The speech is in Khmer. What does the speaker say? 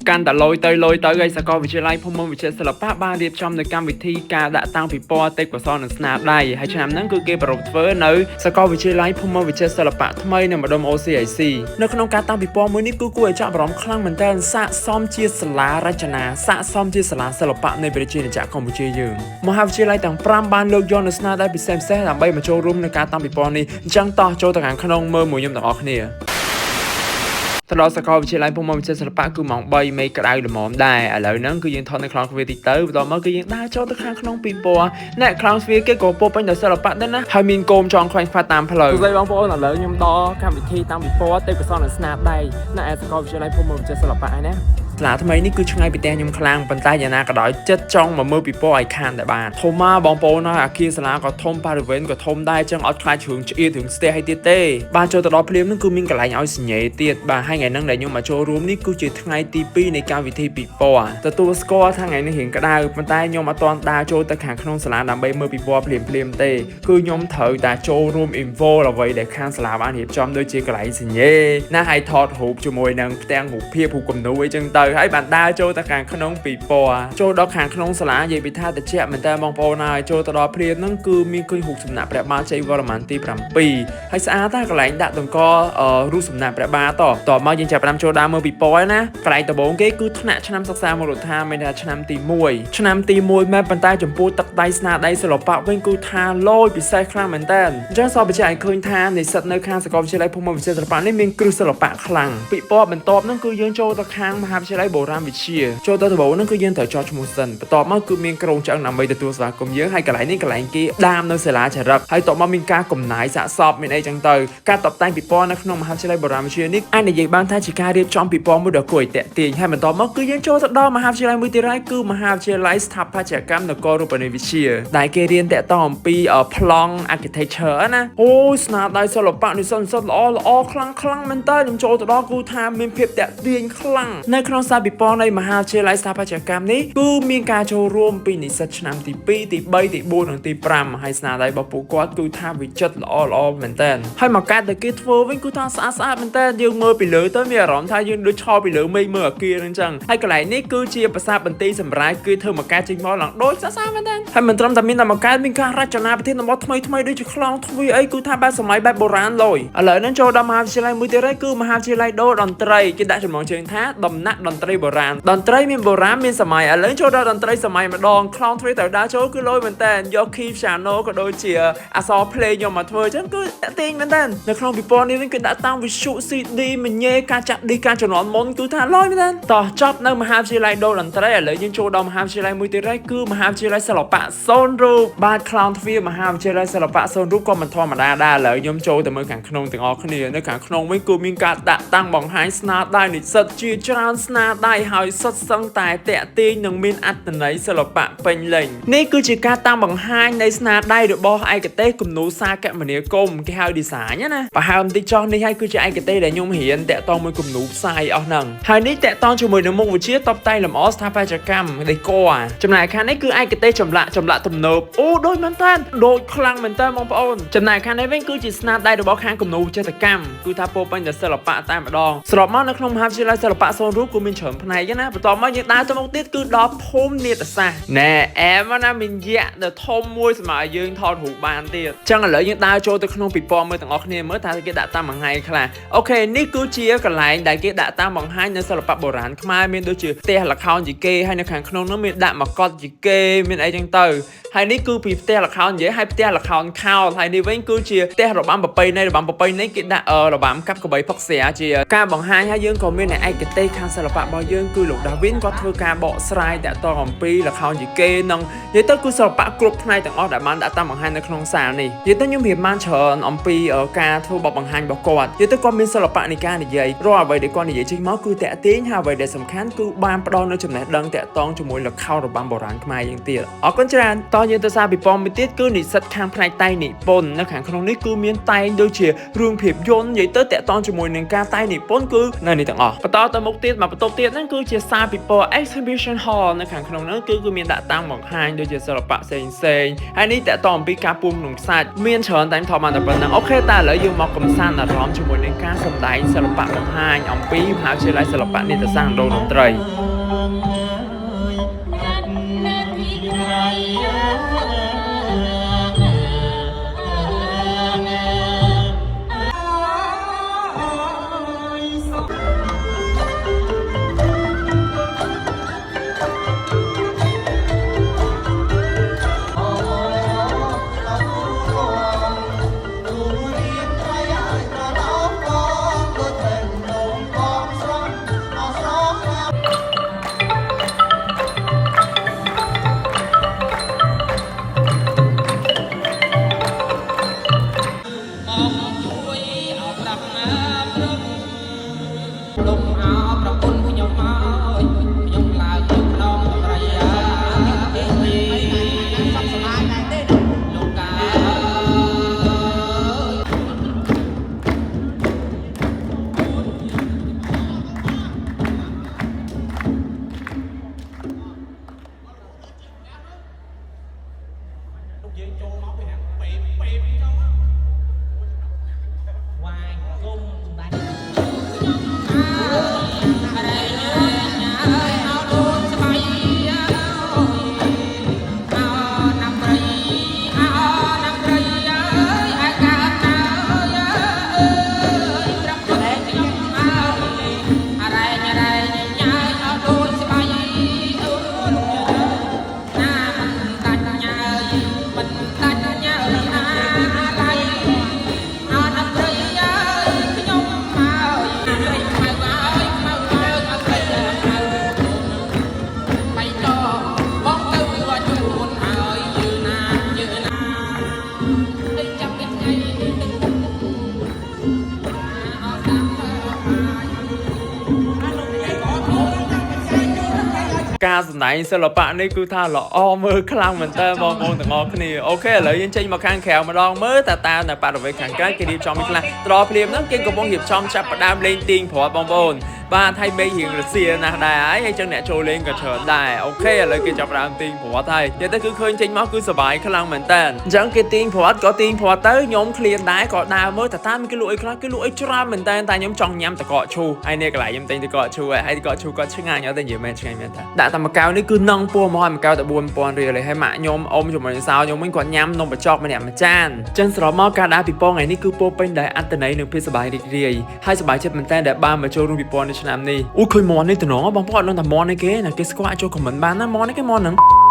កាន់តែលយទៅឯសាកលវិទ្យាល័យភូមិន្ទវិទ្យាសិល្បៈបានរៀបចំនៅកម្មវិធីការដាក់តាំងពិព័រណ៍ទេពកោសល្យនិងស្នាដៃហើយឆ្នាំហ្នឹងគឺគេប្រារព្ធធ្វើនៅសាកលវិទ្យាល័យភូមិន្ទវិទ្យាសិល្បៈថ្មីនៅម្ដុំ OCIC នៅក្នុងការតាំងពិព័រណ៍មួយនេះគឺគួរឲ្យចាប់អារម្មណ៍ខ្លាំងមែនទែនស័ក្តិសមជាសាលារចនាស័ក្តិសមជាសាលាសិល្បៈនៃប្រជាជាតិកម្ពុជាយើងមហាវិទ្យាល័យទាំង5បានលើកយកនៅស្នាដៃពិសេសដើម្បីមកចូលរួមនៅការតាំងពិព័រណ៍នេះអញ្ចឹងតោះចូលទៅខាងក្នុងមើលមួយខ្ញុំទាំងអស់គ្នាទៅដល់សាកលវិទ្យាល័យភូមិន្ទវិទ្យាសិល្បៈគឺម៉ោង3មេក្តៅល្មមដែរឥឡូវហ្នឹងគឺយើងថតនៅក្នុងទ្វារទីទៅបន្ទាប់មកគឺយើងដើរចូលទៅខាងក្នុងពិព័រណ៍អ្នកខាងទ្វារគេក៏ពោពេញដោយសិល្បៈដែរណាហើយមានគោមចងខ្លាញ់ខ្វាត់តាមផ្លូវសួស្តីបងប្អូនឥឡូវខ្ញុំដល់កម្មវិធីតាំងពិព័រណ៍ទេពកោសល្យនិងស្នាដៃនៅឯសាកលវិទ្យាល័យភូមិន្ទវិទ្យាសិល្បៈឯណាសាលាថ្មីនេះគឺឆ្ងាយពីផ្ទះខ្ញុំខ្លាំងប៉ុន្តែយ៉ាងណាក៏ដោយចិត្តចង់មកមើលពិព័រណ៍ឲ្យខានដែរបាទធំមកបងប្អូនហើយអាគារសាលាក៏ធំបរិវេណក៏ធំដែរចឹងអត់ខ្លាចជ្រឿងឆ្អៀតរឿងស្ទះឲ្យទៀតទេបាទចូលទៅដល់ភ្លាមនឹងគឺមានកន្លែងឲ្យសញ្ញេទៀតបាទហើយថ្ងៃហ្នឹងដែលខ្ញុំមកចូលរួមនេះគឺជាថ្ងៃទី2នៃកម្មវិធីពិព័រណ៍ទទួលស្គាល់ថាថ្ងៃនេះរៀងក្តៅប៉ុន្តែខ្ញុំអត់ទាន់ដើរចូលទៅខាងក្នុងសាលាដើម្បីមើលពិព័រណ៍ភ្លាមទេគឺខ្ញុំត្រូវតែចូលរួម involve អ្វីដែលខាងសាលាបានរៀបចំដូចជាកន្លែងសញ្ញេណាហើយថតរូបជាមួយនឹងផ្ទាំងរូបភាពរូបគំនូអីចឹងទៅហើយបានដើរចូលទៅខាងក្នុងពិព័រណ៍ចូលដល់ខាងក្នុងសាលានិយាយពីថាតិចមែនតើបងប្អូនហើយចូលទៅដល់ព្រានហ្នឹងគឺមានឃើញរូបសំណាកព្រះបាទជ័យវរ្ម័នទី7ហើយស្អាតតែកន្លែងដាក់តម្កល់រូបសំណាកព្រះបាទតមកយើងចាប់ផ្ដើមចូលដើរមើលពិព័រណ៍ណាកន្លែងដំបូងគេគឺថ្នាក់ឆ្នាំសិក្សាមូលដ្ឋានមានថាឆ្នាំទី1មែនប៉ុន្តែចំពោះទឹកដៃស្នាដៃសិល្បៈវិញគឺថាលយពិសេសខ្លាំងមែនតើអញ្ចឹងសពបញ្ជាក់ឲ្យឃើញថានិស្សិតនៅខាងសាកលវិទ្យាល័យភូមិន្ទវិទ្យាសិល្បៈនេះមានគ្រឹះសិល្បៈខ្លាំងពិព័រណ៍បន្ទាប់ហ្នឹងគឺយើងចូលទៅខាងមហាវិទ្យាល័យបុរាណវិទ្យាចូលទៅដំបូងហ្នឹងគឺយើងត្រូវចោះឈ្មោះសិនបន្ទាប់មកគឺមានក្រុមឆ្អឹងដើម្បីទទួលស្វាគមន៍យើងហើយកន្លែងនេះកន្លែងគេដាមនៅសាលាចារឹកហើយតបមកមានការកំណាយសាកសពមានអីចឹងទៅការតបតែងពិព័រណ៍នៅក្នុងមហាវិទ្យាល័យបុរាណវិទ្យានេះអាចនិយាយបានថាជាការរៀបចំពិព័រណ៍មួយដ៏គួរឲ្យទាក់ទាញហើយបន្ទាប់មកគឺយើងចូលទៅដល់មហាវិទ្យាល័យមួយទៀតហើយគឺមហាវិទ្យាល័យស្ថាបត្យកម្មនគររូបនីយវិទ្យាដែលគេរៀនតាក់ទងអំពីប្លង់ architecture ណាអូយស្នាដៃសិល្បៈនិស្សិតល្អខ្លាំងមែនតើខ្ញុំចូលទៅដល់គឺថាមានភាពតាក់ទាញខ្លាំងនៅក្នុងសាលពិព័រណ៍នៃមហាវិទ្យាល័យស្ថាបត្យកម្មនេះគឺមានការចូលរួមពីនិស្សិតឆ្នាំទី2ទី3ទី4និងទី5ហើយស្នាដៃរបស់ពួកគាត់គឺថាវិចិត្រល្អមែនតើហើយមកកាត់តែគេធ្វើវិញគឺថាស្អាតមែនតើយើងមើលពីលើទៅមានអារម្មណ៍ថាយើងដូចឈរពីលើមេឃមើលអាគារហ្នឹងចឹងហើយកន្លែងនេះគឺជាប្រាសាទបន្ទាយសម្រាប់គឺធ្វើមកកាត់ចេញមកឡើងដូចស្អាតមែនតើហើយមិនត្រឹមតែមានតែមកកាត់មានការរចនាប្រធានបទថ្មីដូចជាខ្លងទ្វារអីគឺថាបែបសម័យបែបបុរាណលយឥឡូវហ្នឹងចូលដល់មហាវិទ្យាល័យមួយទៀតហើយគឺមហាវិទ្យាល័យដូរតន្ត្រីគេដាក់ចំណងជើងថាដំណាក់តន្ត្រីបុរាណតន្ត្រីមានបុរាណមានសម័យឥឡូវចូលដល់តន្ត្រីសម័យម្ដងខ្លងទ្វារត្រូវដើរចូលគឺលយមែនតើយក key piano ក៏ដូចជាអក្សរភ្លេងយកមកធ្វើអញ្ចឹងគឺតាក់ទាញមែនតើនៅក្នុងពិព័រណ៍នេះវិញគឺដាក់តាមវិទ្យុ CD មញ៉េការចាក់ឌីការជំនាន់មុនគឺថាលយមែនតើតោះចប់នៅមហាវិទ្យាល័យដូរតន្ត្រីឥឡូវយើងចូលដល់មហាវិទ្យាល័យមួយទៀតហើយគឺមហាវិទ្យាល័យសិល្បៈសូនរូបបាទខ្លងទ្វារមហាវិទ្យាល័យសិល្បៈសូនរូបក៏មិនធម្មតាដែរឥឡូវខ្ញុំចូលទៅមើលខាងក្នុងទាំងអស់គ្នានៅខាងក្នុងវិញគឺមានការដាក់តាំងបង្ហាញស្នាដៃនិស្សិតជាច្រើនស្នាដៃហើយសុទ្ធសឹងតែតាក់ទាញនិងមានអត្ថន័យសិល្បៈពេញលេញនេះគឺជាការតាំងបង្ហាញនៃស្នាដៃរបស់ឯកទេសគំនូរសាកមនីគមគេហៅ design ណាប្រហែលបន្តិចចុះនេះហើយគឺជាឯកទេសដែលខ្ញុំរៀនតាក់ទងមួយគំនូរផ្សាយអស់ហ្នឹងហើយនេះតាក់ទងជាមួយនឹងមុខវិជ្ជាតបតែងលម្អស្ថាបត្យកម្មដេក័រចំណែកខាងនេះគឺឯកទេសចម្លាក់ទំនើបអូដូចមែនតើដូចខ្លាំងមែនតើបងប្អូនចំណែកខាងនេះវិញគឺជាស្នាដៃរបស់ខាងគំនូរវិចិត្រកម្មគឺថាពោពេញដោយសិល្បៈតែម្ដងស្របមកនៅក្នុងមហាវិទ្យាល័យសិល្បៈសូនរូបគឺមានច្រើនផ្នែកណាបន្ទាប់មកយើងដើរទៅមុខទៀតគឺដល់ភូមិនេតសាស្ត្រណែអែមណាមានយៈដ៏ធំមួយសម្រាប់យើងថតរូបបានទៀតចឹងឥឡូវយើងដើរចូលទៅក្នុងពិព័រណ៍មើលទាំងអស់គ្នាមើលថាគេដាក់តាមមួយថ្ងៃខ្លះអូខេនេះគឺជាកន្លែងដែលគេដាក់តាមបង្ហាញនៅសិល្បៈបុរាណខ្មែរមានដូចជាផ្ទះល្ខោនយីកេហើយនៅខាងក្នុងនោះមានដាក់មកុដយីកេមានអីចឹងទៅហើយនេះគឺពីផ្ទះល្ខោននិយាយហើយផ្ទះល្ខោនខោលហើយនេះវិញគឺជាផ្ទះរបាំប្រពៃណីគេដាក់របាំកាប់កបីផឹកស្រាជាការបង្ហាញហើយយើងក៏មានឯកទេសខាងសិល្បៈរបស់យើងគឺលោកដាវីនគាត់ធ្វើការបកស្រាយតាក់ទងអំពីល្ខោនយីកេនិងនិយាយទៅគឺសិល្បៈគ្រប់ផ្នែកទាំងអស់ដែលបានដាក់តាមបង្ហាញនៅក្នុងសាលនេះនិយាយទៅខ្ញុំរៀនបានច្រើនអំពីការធ្វើបទបង្ហាញរបស់គាត់និយាយទៅគាត់មានសិល្បៈនៃការនិយាយរាល់អ្វីដែលគាត់និយាយចេញមកគឺតាក់ទាញហើយអ្វីដែលសំខាន់គឺបានផ្ដល់នូវចំណេះដឹងតាក់ទងជាមួយល្ខោនរបាំបុរាណខ្មែរយើងទៀតអរគុណច្រើនតោះយើងទៅសារពិព័រណ៍មួយទៀតគឺនិស្សិតខាងផ្នែកតែងនិពន្ធនៅខាងក្នុងនេះគឺមានតែងដូចជារឿងភាពយន្តនិយាយទៅតាក់ទងជាមួយនឹងការតែងនិពន្ធគឺនៅនេះទាំងអស់បន្តទៅមុខទៀតមកបន្ទ តទៀតហ្នឹងគឺជាសារពិព័រណ៍ exhibition hall នៅខាងក្នុងហ្នឹងគឺមានដាក់តាំងបង្ហាញដូចជាសិល្បៈផ្សេងហើយនេះតកតអំពីការពូនក្នុងខ្សាច់មានច្រើនតែថតបានតែប៉ុណ្ណឹងអូខេតែឥឡូវយើងមកកំសាន្តអារម្មណ៍ជាមួយនឹងការសម្ដែងសិល្បៈបង្ហាញអំពីមហាវិទ្យាល័យសិល្បៈនាដសាស្ត្រតន្ត្រីការសម្ដែងសិល្បៈនេះគឺថាល្អមើលខ្លាំងមែនតើបងប្អូនទាំងអស់គ្នាអូខេឥឡូវយើងចេញមកខាងក្រៅម្ដងមើលតើនៅបរិវេណខាងក្រៅគេរៀបចំមិនខ្លះត្រភ្លាមហ្នឹងគេកំពុងរៀបចំចាប់ផ្ដើមលេងទាញព្រ័ត្របងប្អូនបាទហើយមេរៀងរសៀលណាស់ដែរហើយចឹងអ្នកចូលលេងក៏ច្រើនដែរអូខេឥឡូវគេចាប់ផ្ដើមទាញព្រ័ត្រហើយនិយាយទៅគឺឃើញចេញមកគឺសប្បាយខ្លាំងមែនតើអញ្ចឹងគេទាញព្រ័ត្រក៏ទាញព្រ័ត្រទៅខ្ញុំឃ្លានដែរក៏ដើរមើលតើមានគេលក់អីខ្លះគេលក់អីច្រើនមែនតើខ្ញុំចង់ញ៉ាំតកកឈូហើយនេះកន្លែងខ្ញុំទិញតកកឈូហើយតកកឈូក៏ឆ្ងាញ់អត់តែនិយាយមែនឆ្ងាញ់មែនតើដាក់តែមកកៅនេះគឺនងពោះមកឲ្យមកកៅតែ 4000 រៀលហើយម៉ាក់ខ្ញុំអ៊ំជាមួយនឹងសៅខ្ញុំវិញគាត់ញ៉ាំនំបញ្ចុកម្នាក់មួយចានចឹងសរុបមកការដើរពិព័រណ៍ថ្ងៃនេះគឺពោពេញដោយអត្ថន័យនិងភាពសប្បាយរីករាយហើយសប្បាយចិត្តមែនតើដែលបានមកចូលរួមពិព័រណ៍នៅឆ្នាំនេះអូឃើញមន់នេះតំណងបងប្អូនអត់ដឹងថាមន់នេះគេណាគេស្គាល់ចូលខមមិនបានណាមន់នេះគេមន់ហ្នឹង